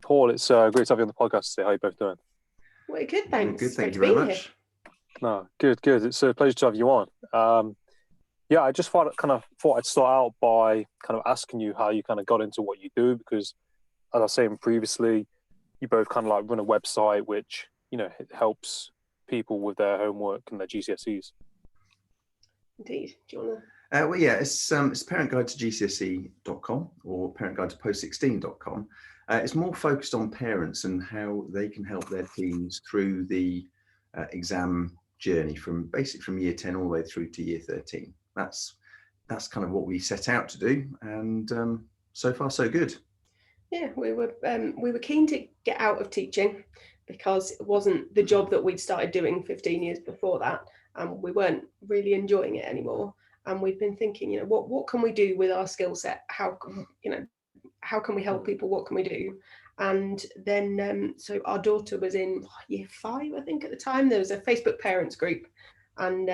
Paul, it's great to have you on the podcast today. How are you both doing? We're good, thanks. Good, thank Great you to very be much. here. No, good. It's a pleasure to have you on. Yeah, I just thought I'd start out by kind of asking you how you kind of got into what you do, because as I was saying previously, you both kind of like run a website which, it helps people with their homework and their GCSEs. Indeed. Do you want to? Well, yeah, it's parentsguidetogcse.com or parentsguidetopost16.com. It's more focused on parents and how they can help their teens through the exam journey from year 10 all the way through to year 13. That's kind of what we set out to do, and so far so good. Yeah, we were keen to get out of teaching because it wasn't the job that we'd started doing 15 years before that, and we weren't really enjoying it anymore. And we've been thinking, what can we do with our skill set? How can we help people? What can we do? And then, so our daughter was in year 5, I think, at the time. There was a Facebook parents group, and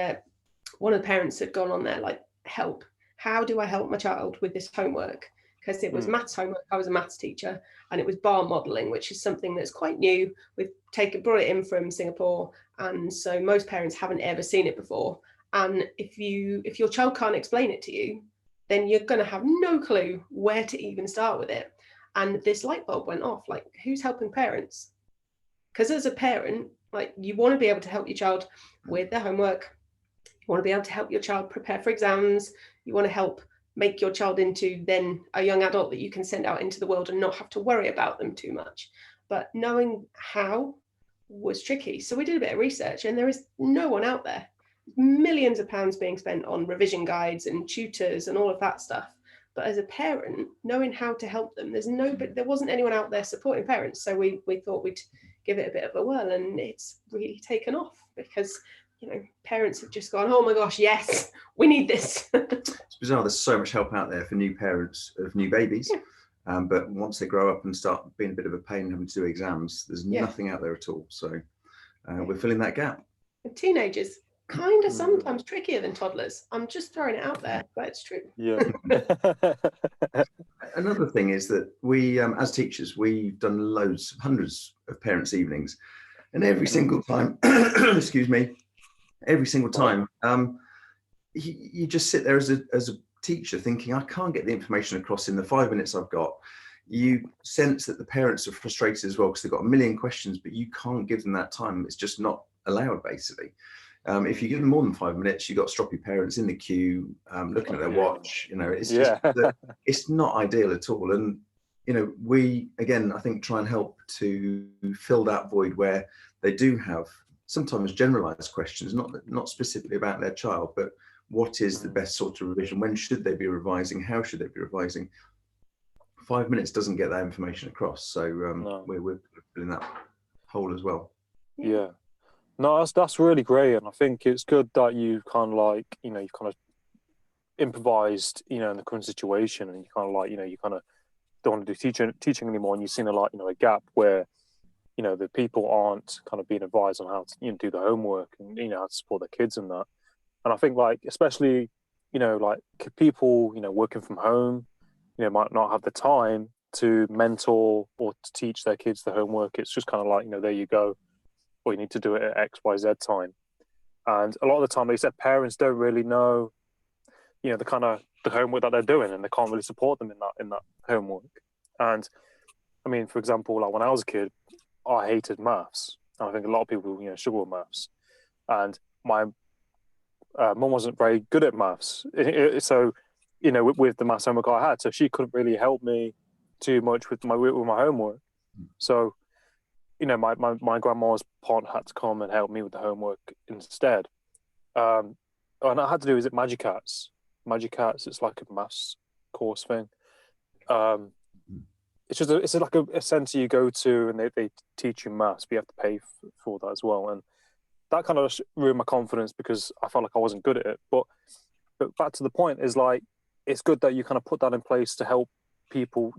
one of the parents had gone on there like, help. How do I help my child with this homework? Because it was maths homework. I was a maths teacher, and it was bar modelling, which is something that's quite new. We've brought it in from Singapore, and so most parents haven't ever seen it before. And if your child can't explain it to you, then you're going to have no clue where to even start with it. And this light bulb went off, like, who's helping parents? Because as a parent, like, you want to be able to help your child with their homework. You want to be able to help your child prepare for exams. You want to help make your child into then a young adult that you can send out into the world and not have to worry about them too much. But knowing how was tricky. So we did a bit of research, and there is no one out there. Millions of pounds being spent on revision guides and tutors and all of that stuff. But as a parent, knowing how to help them, there wasn't anyone out there supporting parents. So we thought we'd give it a bit of a whirl, and it's really taken off because parents have just gone, oh my gosh, yes, we need this. It's bizarre. There's so much help out there for new parents of new babies. Yeah. But once they grow up and start being a bit of a pain having to do exams, there's nothing out there at all. So we're filling that gap. And teenagers, kind of sometimes trickier than toddlers. I'm just throwing it out there, but it's true. Yeah. Another thing is that we, as teachers, we've done hundreds of parents' evenings, and every single time, you just sit there as a teacher thinking, I can't get the information across in the 5 minutes I've got. You sense that the parents are frustrated as well because they've got a million questions, but you can't give them that time. It's just not allowed, basically. If you give them more than 5 minutes, you've got stroppy parents in the queue, looking at their watch. It's just it's not ideal at all. And we again, I think, try and help to fill that void where they do have sometimes generalized questions, not specifically about their child, but what is the best sort of revision? When should they be revising? How should they be revising? 5 minutes doesn't get that information across. So we're filling that hole as well. Yeah. No, that's really great, and I think it's good that you kind of like, you kind of improvised, in the current situation, and you kind of like, you kind of don't want to do teaching anymore, and you've seen a gap where, the people aren't kind of being advised on how to do the homework and how to support their kids in that. And I think like especially, like people working from home, might not have the time to mentor or to teach their kids the homework. It's just kind of like, there you go. Or you need to do it at XYZ time. And a lot of the time, they said parents don't really know, the homework that they're doing, and they can't really support them in that homework. And I mean, for example, like when I was a kid, I hated maths. And I think a lot of people, struggle with maths. And my mum wasn't very good at maths. So, with the maths homework I had, so she couldn't really help me too much with my homework. So, my grandma's partner had to come and help me with the homework instead. And I had to do Magic Cats. It's like a maths course thing. It's like a centre you go to, and they teach you maths, but you have to pay for that as well. And that kind of ruined my confidence because I felt like I wasn't good at it. But back to the point is like, it's good that you kind of put that in place to help people,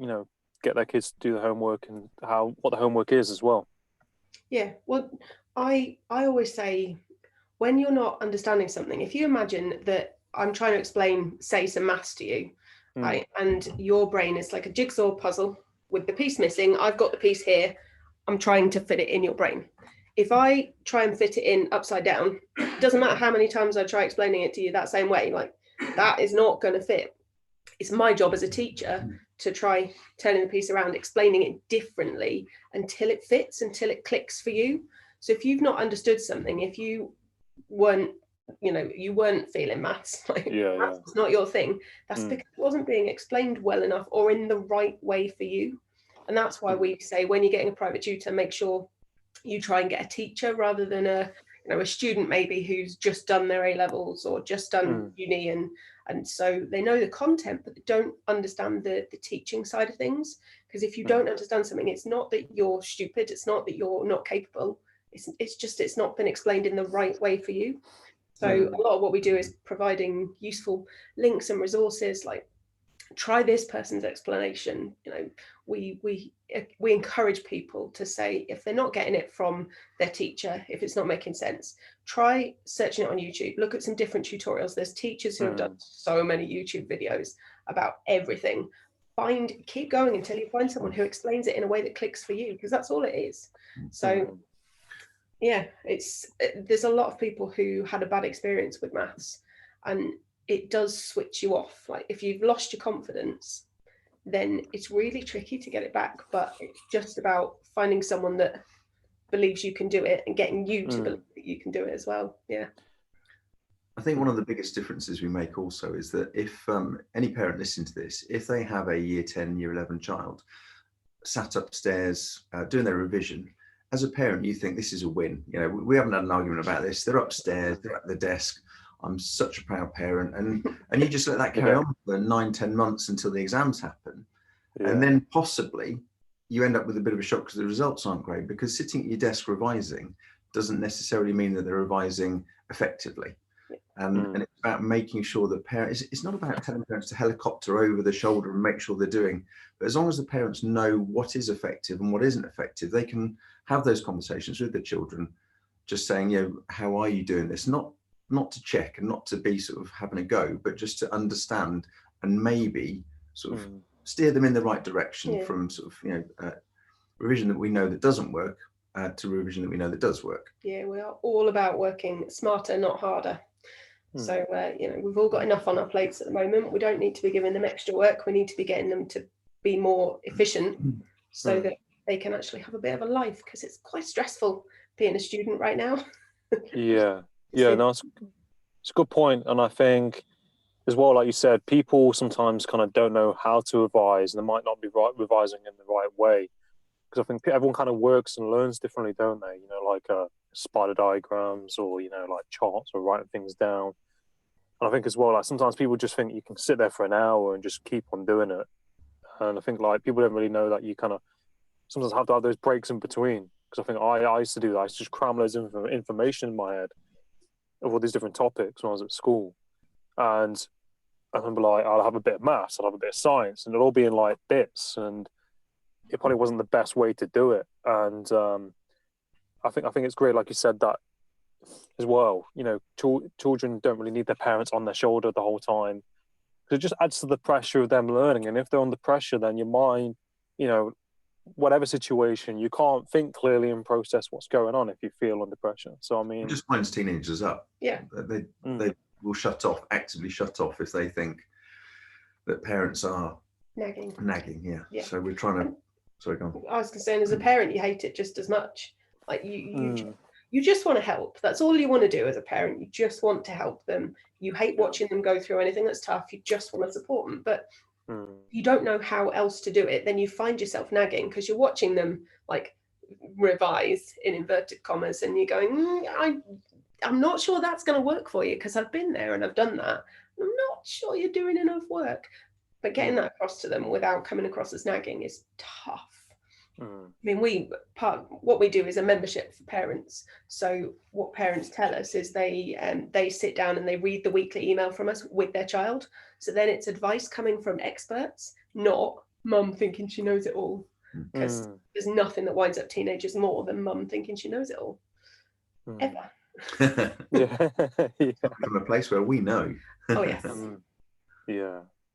get their kids to do the homework and what the homework is as well. Yeah, well, I always say, when you're not understanding something, if you imagine that I'm trying to explain, say, some maths to you, right, and your brain is like a jigsaw puzzle, with the piece missing, I've got the piece here, I'm trying to fit it in your brain. If I try and fit it in upside down, it doesn't matter how many times I try explaining it to you that same way, like that is not going to fit. It's my job as a teacher to try turning the piece around, explaining it differently until it fits, until it clicks for you. So if you've not understood something, if you weren't, you weren't feeling maths, like maths is not your thing, that's because it wasn't being explained well enough or in the right way for you. And that's why we say when you're getting a private tutor, make sure you try and get a teacher rather than a student maybe who's just done their A-levels or just done uni, and so they know the content but they don't understand the teaching side of things. Because if you don't understand something, it's not that you're stupid, it's not that you're not capable, it's just it's not been explained in the right way for you. So a lot of what we do is providing useful links and resources, like try this person's explanation. We encourage people to say, if they're not getting it from their teacher, if it's not making sense, try searching it on YouTube. Look at some different tutorials. There's teachers who have done so many YouTube videos about everything. Keep going until you find someone who explains it in a way that clicks for you, because that's all it is. So yeah, there's a lot of people who had a bad experience with maths, and it does switch you off. Like if you've lost your confidence, then it's really tricky to get it back. But it's just about finding someone that believes you can do it and getting you to believe that you can do it as well. Yeah. I think one of the biggest differences we make also is that if any parent listening to this, if they have a year 10, year 11 child sat upstairs doing their revision, as a parent, you think this is a win. We haven't had an argument about this. They're upstairs, they're at the desk. I'm such a proud parent. And you just let that carry on for 9-10 months until the exams happen. And then possibly you end up with a bit of a shock because the results aren't great, because sitting at your desk revising doesn't necessarily mean that they're revising effectively. And it's about making sure that parents, it's not about telling parents to helicopter over the shoulder and make sure they're doing, but as long as the parents know what is effective and what isn't effective, they can have those conversations with the children, just saying, how are you doing this? Not to check and not to be sort of having a go, but just to understand and maybe sort of steer them in the right direction from sort of, revision that we know that doesn't work to revision that we know that does work. Yeah, we are all about working smarter, not harder. So, we've all got enough on our plates at the moment. We don't need to be giving them extra work. We need to be getting them to be more efficient so that they can actually have a bit of a life, because it's quite stressful being a student right now. No, it's a good point. And I think as well, like you said, people sometimes kind of don't know how to revise, and they might not be revising in the right way. Because I think everyone kind of works and learns differently, don't they? Like spider diagrams or, like charts or writing things down. And I think as well, like sometimes people just think you can sit there for an hour and just keep on doing it. And I think like people don't really know that you kind of sometimes have to have those breaks in between. Because I think I used to do that. I used to just cram loads of information in my head of all these different topics when I was at school. And I remember like I'll have a bit of maths, I'll have a bit of science, and it'll all be in like bits. And it probably wasn't the best way to do it. And I think it's great, like you said, that as well, children don't really need their parents on their shoulder the whole time, because it just adds to the pressure of them learning. And if they're under pressure, then your mind, whatever situation, you can't think clearly and process what's going on if you feel under pressure. So I mean, it just winds teenagers up. Yeah, they will actively shut off if they think that parents are nagging. Yeah. So we're trying to. Sorry, go on. I was saying, as a parent, you hate it just as much. Like you just want to help. That's all you want to do as a parent. You just want to help them. You hate watching them go through anything that's tough. You just want to support them. But you don't know how else to do it. Then you find yourself nagging because you're watching them like revise in inverted commas, and you're going, I'm not sure that's going to work for you because I've been there and I've done that. I'm not sure you're doing enough work. But getting that across to them without coming across as nagging is tough. I mean, what we do is a membership for parents. So what parents tell us is they sit down and they read the weekly email from us with their child. So then it's advice coming from experts, not mum thinking she knows it all. Because there's nothing that winds up teenagers more than mum thinking she knows it all. Ever. From a place where we know. Oh, yes.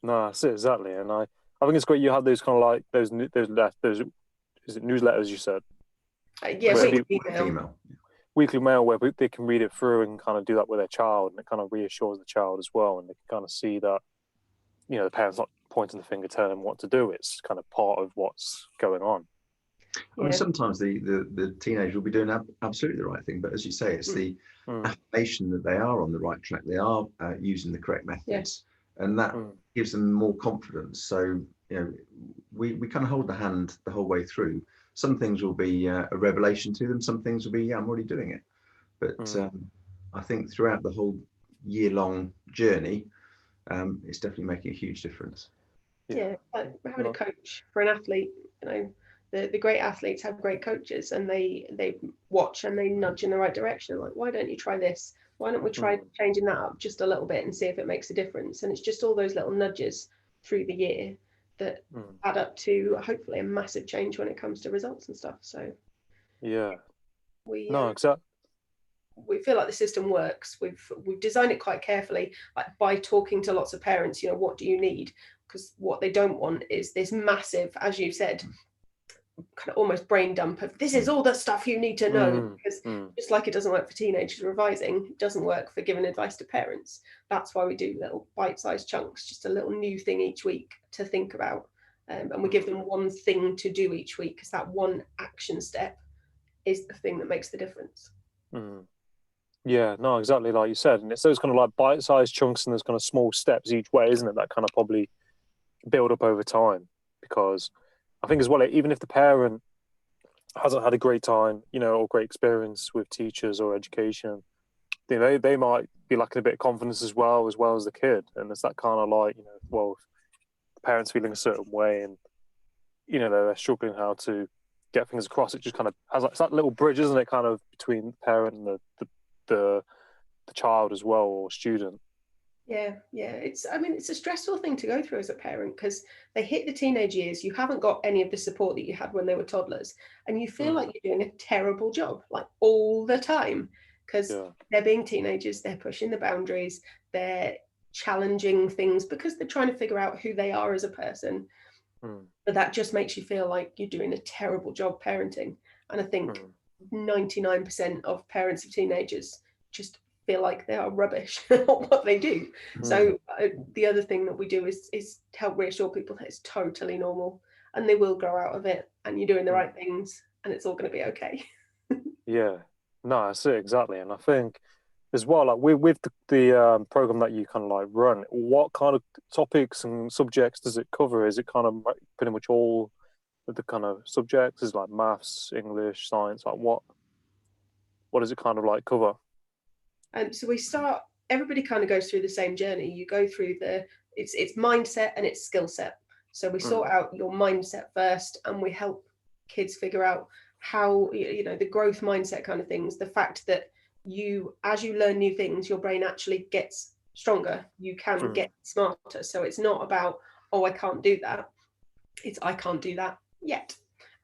No, that's it, exactly. And I I think it's great you had those kind of like those is it newsletters you said Yeah, where weekly people, email. Email. weekly mail where they can read it through and kind of do that with their child, and it kind of reassures the child as well, and they can kind of see that the parent's not pointing the finger telling them what to do. It's kind of part of what's going on. I mean, sometimes the teenager will be doing absolutely the right thing, but as you say, it's the affirmation that they are on the right track. They are using the correct methods, and that gives them more confidence. So we kind of hold the hand the whole way through. Some things will be a revelation to them. Some things will be, yeah, I'm already doing it. But I think throughout the whole year-long journey, it's definitely making a huge difference. Yeah, like having a coach for an athlete, the great athletes have great coaches, and they watch and they nudge in the right direction. Like, why don't you try this? Why don't we try changing that up just a little bit and see if it makes a difference? And it's just all those little nudges through the year that add up to hopefully a massive change when it comes to results and stuff. So we feel like the system works. We've designed it quite carefully, like by talking to lots of parents. What do you need? Because what they don't want is this massive, as you said, kind of almost brain dump of this is all the stuff you need to know. Because just like it doesn't work for teenagers revising, it doesn't work for giving advice to parents. That's why we do little bite-sized chunks, just a little new thing each week to think about, and we give them one thing to do each week, because that one action step is the thing that makes the difference. Yeah, no, exactly like you said. And it's those kind of like bite-sized chunks and those kind of small steps each way, isn't it? That kind of probably build up over time. Because I think as well, even if the parent hasn't had a great time, or great experience with teachers or education, they might be lacking a bit of confidence as well as the kid. And it's that kind of like, well, the parent's feeling a certain way and, they're struggling how to get things across. It just kind of has it's that little bridge, isn't it, kind of between the parent and the child as well, or student. Yeah, it's a stressful thing to go through as a parent, because they hit the teenage years, you haven't got any of the support that you had when they were toddlers, and you feel like you're doing a terrible job, like all the time, because they're being teenagers, they're pushing the boundaries, they're challenging things because they're trying to figure out who they are as a person. But that just makes you feel like you're doing a terrible job parenting. And I think 99% of parents of teenagers just feel like they are rubbish at what they do. So the other thing that we do is help reassure people that it's totally normal, and they will grow out of it, and you're doing the right things, and it's all going to be okay. Yeah, no, that's it, exactly. And I think as well, like with the program that you kind of like run, what kind of topics and subjects does it cover? Is it kind of pretty much all of the kind of subjects? Is it like maths, English, science? Like what does it kind of like cover? So everybody kind of goes through the same journey. You go through it's mindset and it's skill set. So we sort out your mindset first, and we help kids figure out how, the growth mindset kind of things, the fact that as you learn new things, your brain actually gets stronger, you can get smarter. So it's not about, oh, I can't do that, it's I can't do that yet.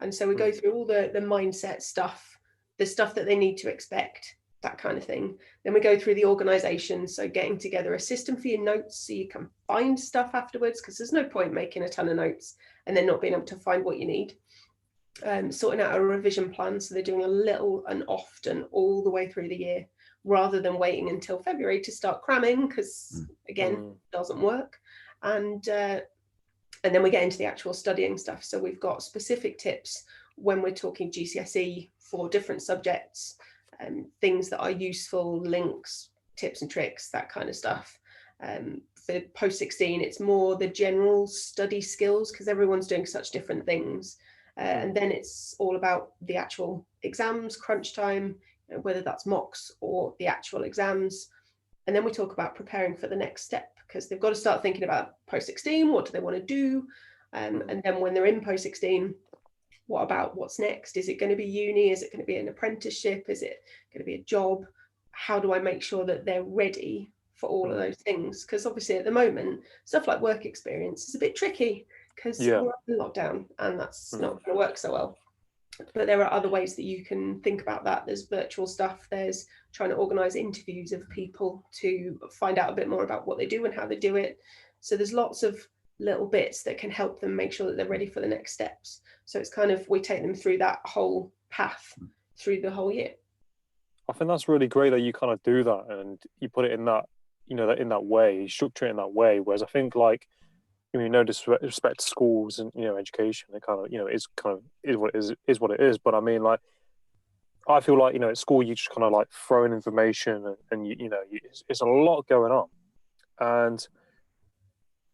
And so we go through all the mindset stuff, the stuff that they need to expect, that kind of thing. Then we go through the organization, so getting together a system for your notes so you can find stuff afterwards, because there's no point making a ton of notes and then not being able to find what you need. Sorting out a revision plan, so they're doing a little and often all the way through the year, rather than waiting until February to start cramming, because again, it doesn't work. And then we get into the actual studying stuff. So we've got specific tips when we're talking GCSE for different subjects, things that are useful, links, tips and tricks, that kind of stuff. For post-16, it's more the general study skills, because everyone's doing such different things. And then it's all about the actual exams, crunch time, whether that's mocks or the actual exams. And then we talk about preparing for the next step, because they've got to start thinking about post-16, what do they want to do? And then when they're in post-16, what's next? Is it going to be uni? Is it going to be an apprenticeship? Is it going to be a job? How do I make sure that they're ready for all of those things? Because obviously at the moment, stuff like work experience is a bit tricky, because we're in lockdown and that's not going to work so well. But there are other ways that you can think about that. There's virtual stuff. There's trying to organise interviews of people to find out a bit more about what they do and how they do it. So there's lots of little bits that can help them make sure that they're ready for the next steps. So it's kind of, we take them through that whole path through the whole year. I think that's really great that you kind of do that and you put it in that, you know, that in that way, you structure it in that way. Whereas I think like, you know, disrespect to schools and, you know, education, it kind of, you know, is what it is. But I mean, like, I feel like, you know, at school you just kind of like throw in information and you know, it's a lot going on, and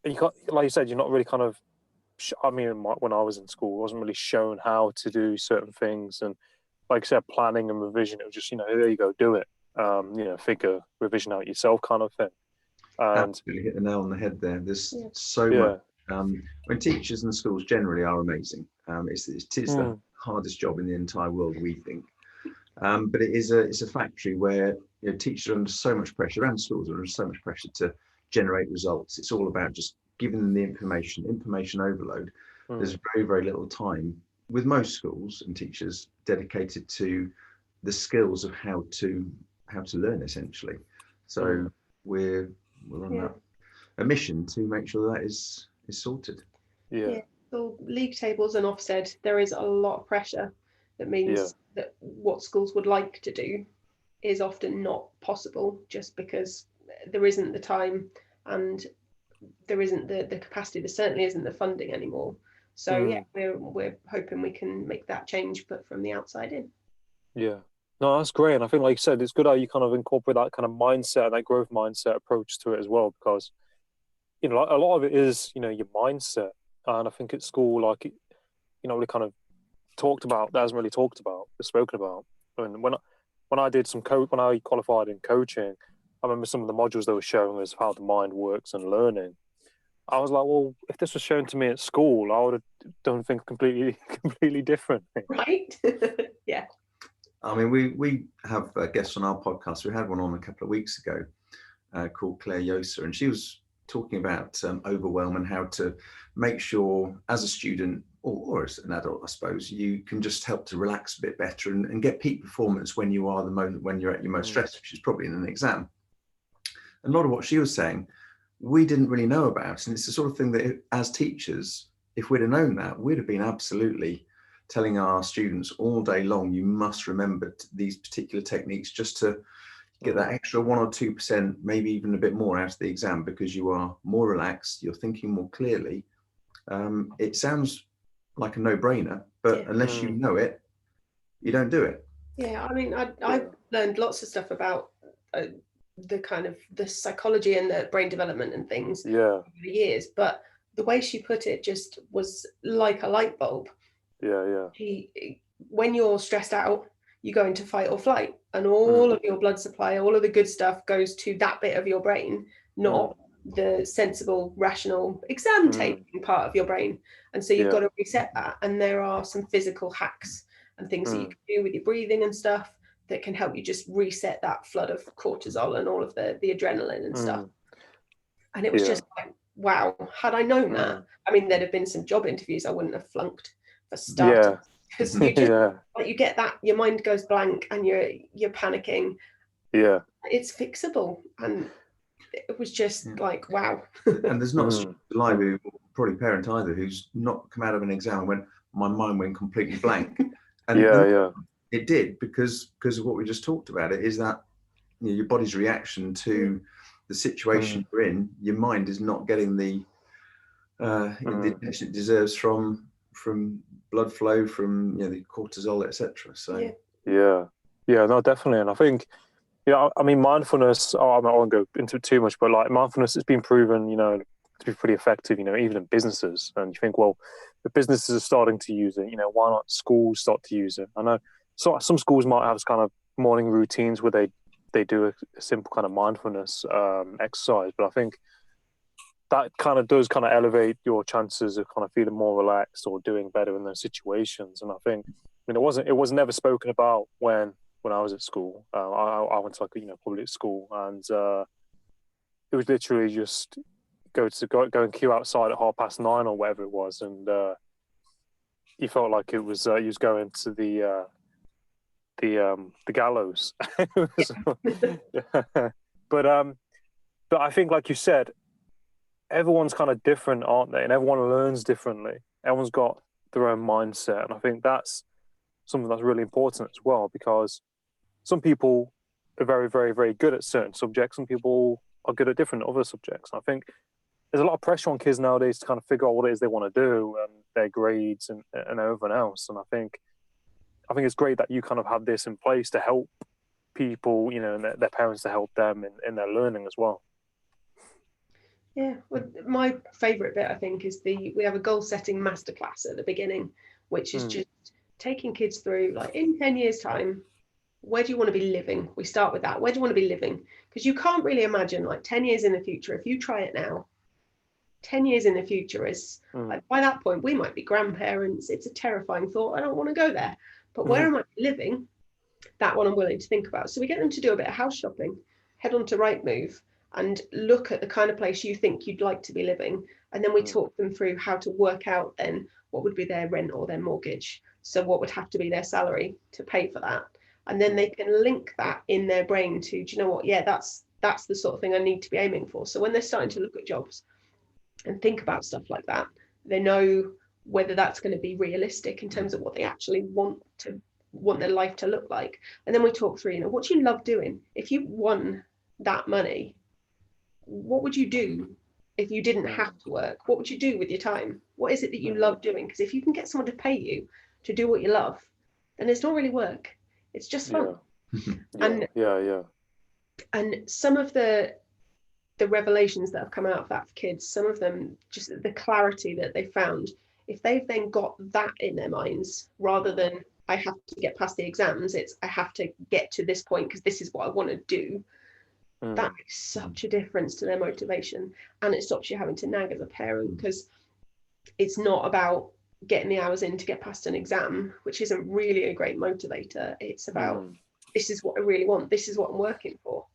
you can't, like you said, you're not really kind of. I mean, when I was in school, I wasn't really shown how to do certain things, and like I said, planning and revision. It was just, you know, there you go, do it. You know, figure revision out yourself, kind of thing. And absolutely hit the nail on the head there. There's so yeah, much. When teachers and schools generally are amazing, it's the hardest job in the entire world, we think. But it's a factory where, you know, teachers are under so much pressure, and schools are under so much pressure to generate results. It's all about just giving them the information overload. There's very, very little time with most schools and teachers dedicated to the skills of how to learn, essentially. So we're on a mission to make sure that is sorted. Yeah. So league tables and Ofsted, there is a lot of pressure. That means that what schools would like to do is often not possible, just because there isn't the time and there isn't the capacity. There certainly isn't the funding anymore. So yeah, we're hoping we can make that change, but from the outside in. Yeah. No, that's great. And I think, like you said, it's good how you kind of incorporate that kind of mindset, that growth mindset approach to it as well, because, you know, a lot of it is, you know, your mindset. And I think at school, like, you know, really kind of talked about, that hasn't really talked about, spoken about. And when I did when I qualified in coaching, I remember some of the modules they were showing us how the mind works and learning. I was like, well, if this was shown to me at school, I would have done things completely different. Right? Yeah. I mean, we have guests on our podcast. We had one on a couple of weeks ago called Claire Yosa, and she was talking about overwhelm and how to make sure as a student or as an adult, I suppose, you can just help to relax a bit better and get peak performance when you are when you're at your most stressed, which is probably in an exam. And a lot of what she was saying, we didn't really know about. And it's the sort of thing that as teachers, if we'd have known that, we'd have been absolutely telling our students all day long, you must remember these particular techniques just to get that extra 1 or 2%, maybe even a bit more out of the exam, because you are more relaxed, you're thinking more clearly. It sounds like a no-brainer, but unless you know it, you don't do it. Yeah, I mean, I've learned lots of stuff about the kind of the psychology and the brain development and things over the years, but the way she put it just was like a light bulb. When you're stressed out, you go into fight or flight, and all of your blood supply, all of the good stuff goes to that bit of your brain, not the sensible, rational exam taking part of your brain. And so you've got to reset that. And there are some physical hacks and things that you can do with your breathing and stuff that can help you just reset that flood of cortisol and all of the adrenaline and stuff. And it was just like, wow, had I known that, I mean, there'd have been some job interviews I wouldn't have flunked for starters. Because you just like, you get that, your mind goes blank and you're panicking. It's fixable. And it was just like, wow. And there's not a student alive who, probably parent either, who's not come out of an exam and went, my mind went completely blank. And it did, because of what we just talked about. It is that, you know, your body's reaction to the situation you're in. Your mind is not getting the attention it deserves from blood flow, from, you know, the cortisol, etc. So no, definitely. And I think, yeah, I mean, mindfulness, I won't go into it too much, but like mindfulness has been proven, you know, to be pretty effective, you know, even in businesses. And you think, well, the businesses are starting to use it, you know, why not schools start to use it? I know some schools might have kind of morning routines where they do a simple kind of mindfulness exercise, but I think that kind of does kind of elevate your chances of kind of feeling more relaxed or doing better in those situations. And I think, I mean, it was never spoken about when I was at school. I went to like, you know, public school, and it was literally just go and queue outside at 9:30 or whatever it was, and you felt like it was you was going to the gallows. But I think, like you said, everyone's kind of different, aren't they? And everyone learns differently. Everyone's got their own mindset, and I think that's something that's really important as well, because some people are very, very, very good at certain subjects. Some people are good at different other subjects. And I think there's a lot of pressure on kids nowadays to kind of figure out what it is they want to do and their grades and everything else. And I think it's great that you kind of have this in place to help people, you know, and their parents, to help them in their learning as well. Yeah, well, my favourite bit, I think, is we have a goal setting masterclass at the beginning, which is just taking kids through, like, in 10 years time, where do you want to be living? We start with that. Where do you want to be living? Because you can't really imagine, like, 10 years in the future, if you try it now, 10 years in the future is like, by that point we might be grandparents. It's a terrifying thought. I don't want to go there, but where am I living? That one I'm willing to think about. So we get them to do a bit of house shopping, head on to Rightmove and look at the kind of place you think you'd like to be living, and then we talk them through how to work out then what would be their rent or their mortgage, so what would have to be their salary to pay for that, and then they can link that in their brain to, do you know what, yeah, that's the sort of thing I need to be aiming for. So when they're starting to look at jobs and think about stuff like that, they know whether that's going to be realistic in terms of what they actually want their life to look like. And then we talk through, you know, what do you love doing? If you won that money, what would you do if you didn't have to work? What would you do with your time? What is it that you love doing? Because if you can get someone to pay you to do what you love, then it's not really work. It's just fun. And some of the revelations that have come out of that for kids, some of them, just the clarity that they found, if they've then got that in their minds, rather than I have to get past the exams, it's I have to get to this point because this is what I want to do. That makes such a difference to their motivation, and it stops you having to nag as a parent, because it's not about getting the hours in to get past an exam, which isn't really a great motivator. It's about this is what I really want, this is what I'm working for.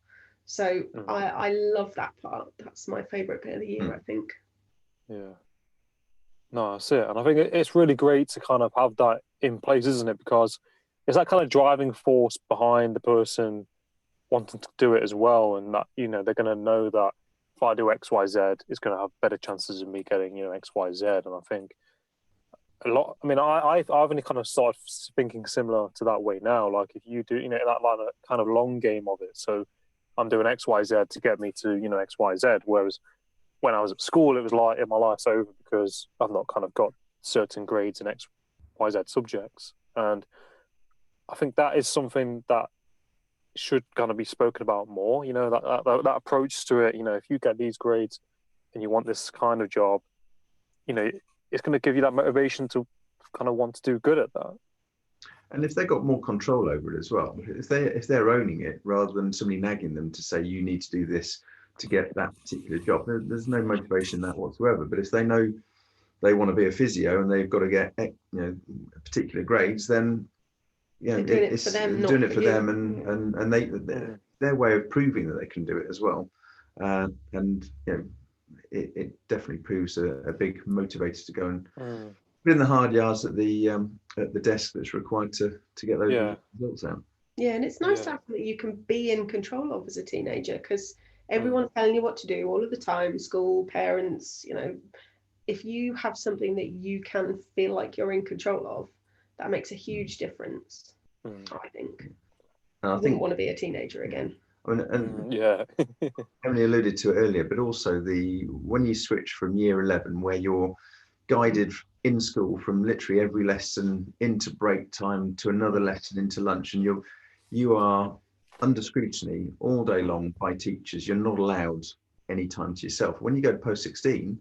So I love that part. That's my favourite bit of the year, I think. Yeah. No, that's it. And I think it's really great to kind of have that in place, isn't it? Because it's that kind of driving force behind the person wanting to do it as well. And that, you know, they're going to know that if I do X, Y, Z, it's going to have better chances of me getting, you know, X, Y, Z. And I think I've only kind of started thinking similar to that way now. Like, if you do, you know, that line of kind of long game of it. So I'm doing X, Y, Z to get me to, you know, X, Y, Z. Whereas when I was at school, it was like, my life's over because I've not kind of got certain grades in X, Y, Z subjects. And I think that is something that should kind of be spoken about more, you know, that approach to it. You know, if you get these grades and you want this kind of job, you know, it's going to give you that motivation to kind of want to do good at that. And if they got more control over it as well, if they're owning it rather than somebody nagging them to say you need to do this to get that particular job, there's no motivation in that whatsoever. But if they know they want to be a physio and they've got to get, you know, particular grades, then they're doing it for them, doing it for them, and their way of proving that they can do it as well. And you know, it definitely proves a big motivator to go and put in the hard yards at the desk that's required to get those results out. Yeah, and it's nice to have that you can be in control of as a teenager, because everyone's telling you what to do all of the time, school, parents, you know. If you have something that you can feel like you're in control of, that makes a huge difference, I think. I wouldn't want to be a teenager again. I mean, and Emily alluded to it earlier, but also when you switch from year 11, where you're guided in school from literally every lesson into break time to another lesson into lunch, and you are under scrutiny all day long by teachers. You're not allowed any time to yourself. When you go to post 16,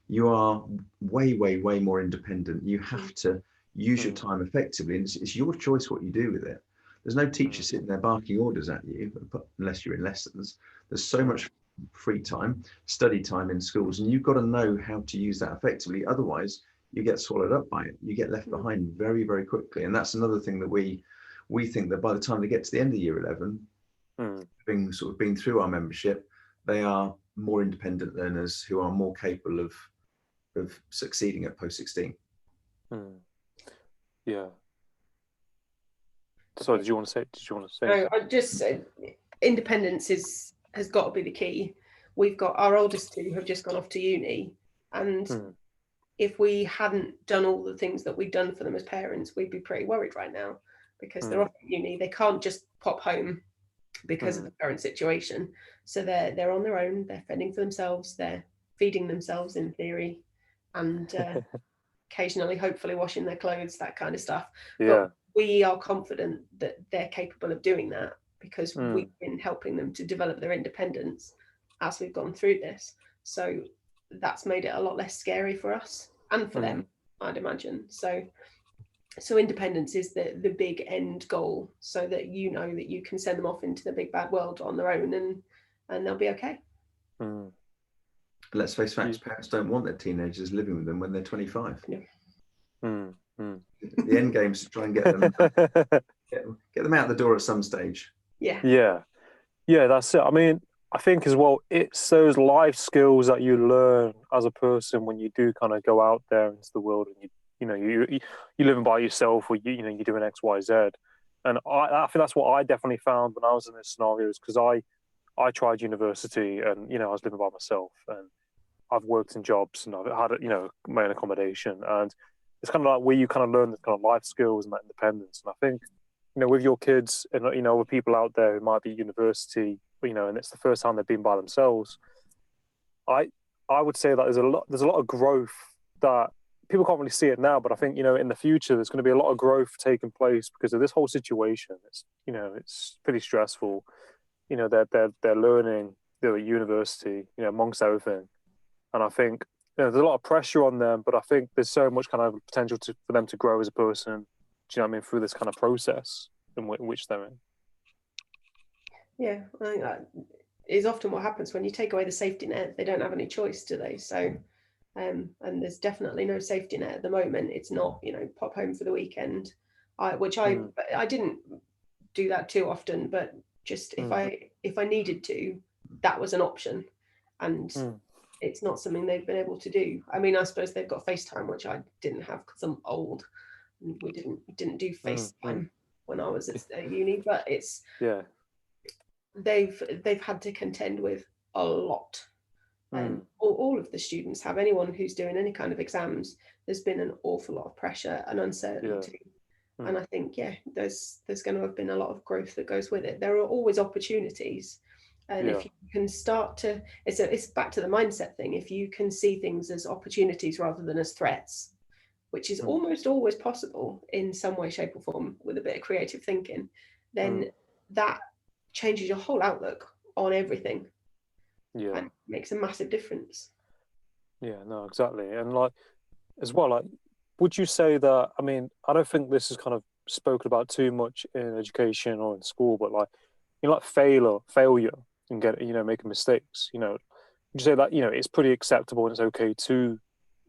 you are way, way, way more independent. You have to use your time effectively, and it's your choice what you do with it. There's no teacher sitting there barking orders at you, unless you're in lessons. There's so much free time, study time in schools, and you've got to know how to use that effectively. Otherwise, you get swallowed up by it. You get left behind very, very quickly. And that's another thing that we think that by the time they get to the end of year 11, having sort of been through our membership, they are more independent learners who are more capable of succeeding at post 16. Yeah. So did you want to say? No, I just said independence has got to be the key. we've got our oldest two have just gone off to uni, and if we hadn't done all the things that we've done for them as parents, we'd be pretty worried right now, because they're off at uni. They can't just pop home because of the current situation. So they're on their own, they're fending for themselves, they're feeding themselves in theory, and occasionally hopefully washing their clothes, that kind of stuff. But we are confident that they're capable of doing that, because we've been helping them to develop their independence as we've gone through this. So that's made it a lot less scary for us and for them, I'd imagine. So independence is the big end goal, so that you know that you can send them off into the big bad world on their own, and they'll be okay. But let's face facts, parents don't want their teenagers living with them when they're 25. The end game is to try and get them get them out the door at some stage. Yeah, that's it. I mean, I think as well, it's those life skills that you learn as a person when you do kind of go out there into the world, and you're living by yourself, or you're doing X, Y, Z. And I think that's what I definitely found when I was in this scenario, is because I tried university, and I was living by myself, and I've worked in jobs, and I've had my own accommodation, and it's kind of like where you kind of learn the kind of life skills and that independence. And I think with your kids and with people out there who might be at university, and it's the first time they've been by themselves, I would say that there's a lot of growth that people can't really see it now, but I think in the future there's going to be a lot of growth taking place because of this whole situation. It's pretty stressful. They're learning, they're at university, amongst everything, and I think there's a lot of pressure on them, but I think there's so much kind of potential for them to grow as a person. Do you know what I mean, through this kind of process in which they're in. Yeah, I think that is often what happens when you take away the safety net. They don't have any choice, do they? So, and there's definitely no safety net at the moment. It's not, pop home for the weekend, I didn't do that too often, but just if I needed to, that was an option, and it's not something they've been able to do. I mean, I suppose they've got FaceTime, which I didn't have because I'm old. And we didn't do FaceTime when I was at uni, but it's they've had to contend with a lot. All of the students have. Anyone who's doing any kind of exams, there's been an awful lot of pressure and uncertainty. And I think there's going to have been a lot of growth that goes with it. There are always opportunities, and if you can start to, it's back to the mindset thing. If you can see things as opportunities rather than as threats, which is almost always possible in some way, shape or form with a bit of creative thinking, then that changes your whole outlook on everything. And makes a massive difference. Yeah, no, exactly. And as well, would you say that, I mean, I don't think this is kind of spoken about too much in education or in school, but failure and making mistakes, would you say that, it's pretty acceptable and it's okay to,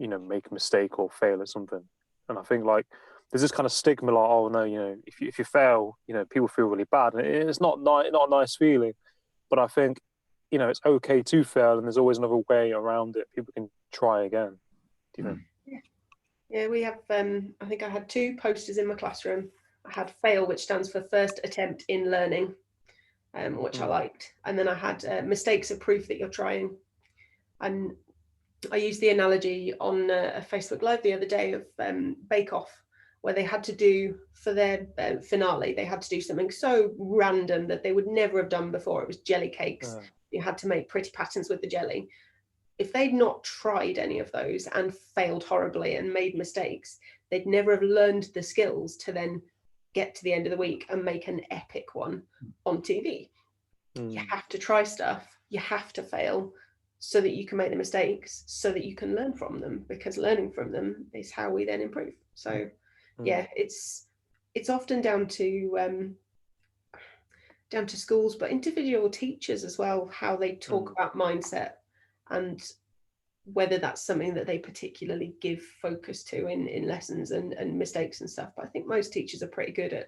make a mistake or fail at something? And I think there's this kind of stigma, oh no, if you fail, people feel really bad, and it's not a nice feeling. But I think it's okay to fail, and there's always another way around it. People can try again. Do you think? Yeah, we have. I think I had 2 posters in my classroom. I had fail, which stands for first attempt in learning, which I liked, and then I had mistakes are proof that you're trying. And I used the analogy on a Facebook Live the other day of Bake Off, where they had to do, for their finale, they had to do something so random that they would never have done before. It was jelly cakes. You had to make pretty patterns with the jelly. If they'd not tried any of those and failed horribly and made mistakes, they'd never have learned the skills to then get to the end of the week and make an epic one on TV. You have to try stuff. You have to fail so that you can make the mistakes, so that you can learn from them, because learning from them is how we then improve. So it's often down to schools, but individual teachers as well, how they talk about mindset and whether that's something that they particularly give focus to in lessons and mistakes and stuff. But I think most teachers are pretty good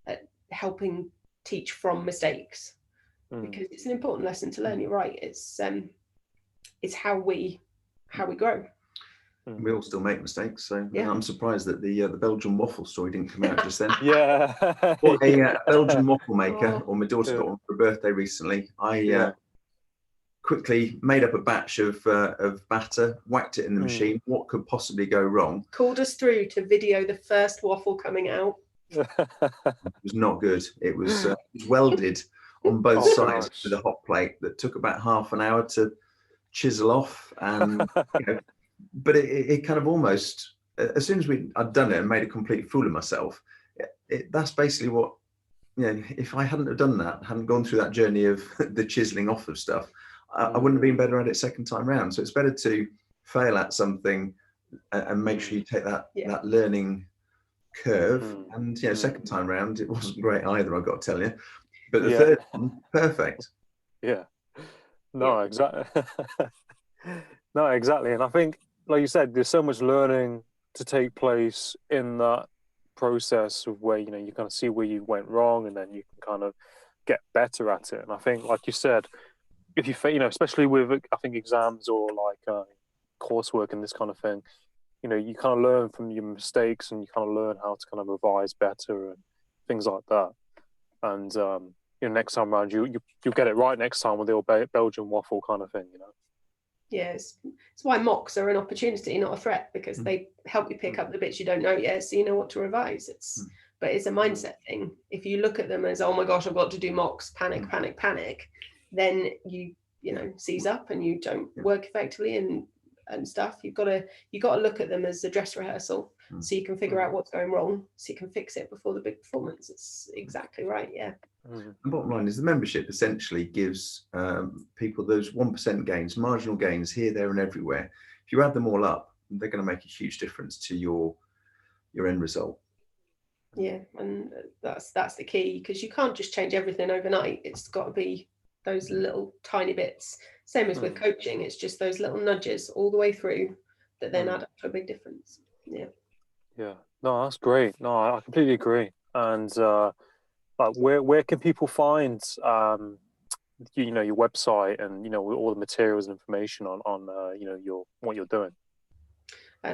at helping teach from mistakes, because it's an important lesson to learn. You're right. It's how we grow. We all still make mistakes, so I'm surprised that the Belgian waffle story didn't come out just then. What a Belgian waffle maker, or my daughter got one for her birthday recently. quickly made up a batch of batter, whacked it in the machine. What could possibly go wrong? Called us through to video the first waffle coming out. It was not good. It was welded on both sides with a hot plate that took about half an hour to chisel off. And but it kind of almost, as soon as I'd done it and made a complete fool of myself, that's basically what, if I hadn't have done that, hadn't gone through that journey of the chiseling off of stuff, I wouldn't have been better at it second time round. So it's better to fail at something and make sure you take that learning curve. And second time round, it wasn't great either, I've got to tell you. But the third one, perfect. Yeah. No, exactly. No, exactly. And I think, like you said, there's so much learning to take place in that process of where, you kind of see where you went wrong, and then you can kind of get better at it. And I think, like you said, if you, especially with, I think, exams or like coursework and this kind of thing, you kind of learn from your mistakes, and you kind of learn how to kind of revise better and things like that. And next time around, you'll get it right next time with the old Belgian waffle kind of thing, Yes, it's why mocks are an opportunity, not a threat, because they help you pick up the bits you don't know yet, so you know what to revise. But it's a mindset thing. If you look at them as, oh my gosh, I've got to do mocks, panic, then you seize up and you don't work effectively and stuff. You've got to look at them as a dress rehearsal, so you can figure out what's going wrong, so you can fix it before the big performance. It's exactly right. Yeah. The bottom line is the membership essentially gives people those 1% gains, marginal gains here, there, and everywhere. If you add them all up, they're going to make a huge difference to your end result. Yeah, and that's the key, because you can't just change everything overnight. It's got to be those little tiny bits. Same as with coaching, it's just those little nudges all the way through that then add up to a big difference. Yeah. Yeah. No, that's great. No, I completely agree. And where can people find your website and all the materials and information on what you're doing?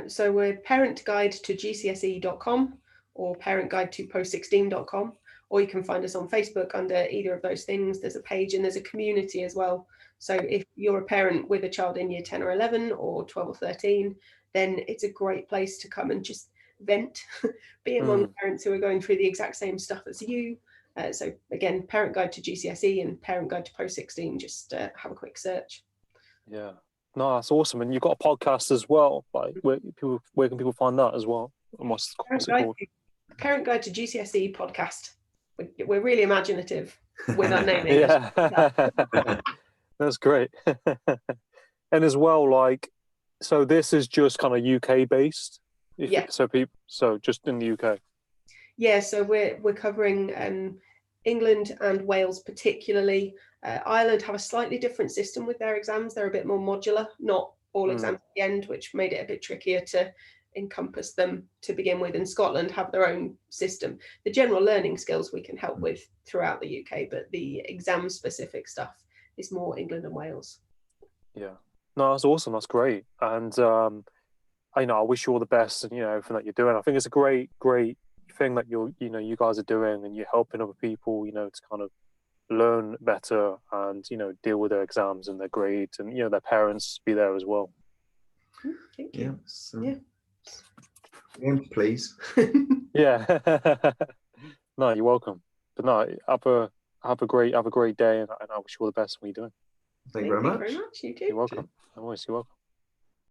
So we're parentsguidetogcse.com or parentsguidetopost16.com, or you can find us on Facebook under either of those things. There's a page and there's a community as well. So if you're a parent with a child in year 10 or 11 or 12 or 13, then it's a great place to come and just vent, be among parents who are going through the exact same stuff as you. So again, Parent Guide to GCSE and Parent Guide to Post 16, just have a quick search. Yeah. No, that's awesome. And you've got a podcast as well. Like, where can people find that as well? And what's it called? Parent Guide to GCSE podcast. We're really imaginative with our naming. Yeah. That's great. And as well, like, so this is just kind of UK based. So just in the UK. Yeah, so we're covering England and Wales particularly. Ireland have a slightly different system with their exams. They're a bit more modular, not all exams at the end, which made it a bit trickier to encompass them to begin with. And Scotland have their own system. The general learning skills we can help with throughout the UK, but the exam specific stuff is more England and Wales. Yeah, no, that's awesome. That's great. And I wish you all the best and everything that you're doing. I think it's a great thing that you guys are doing, and you're helping other people to kind of learn better and deal with their exams and their grades, and their parents be there as well. Thank you. Please. Yeah. No, you're welcome. But no, have a great day, and I wish you all the best when you're doing. Thank you very much. You too. You're welcome. Always, you're welcome.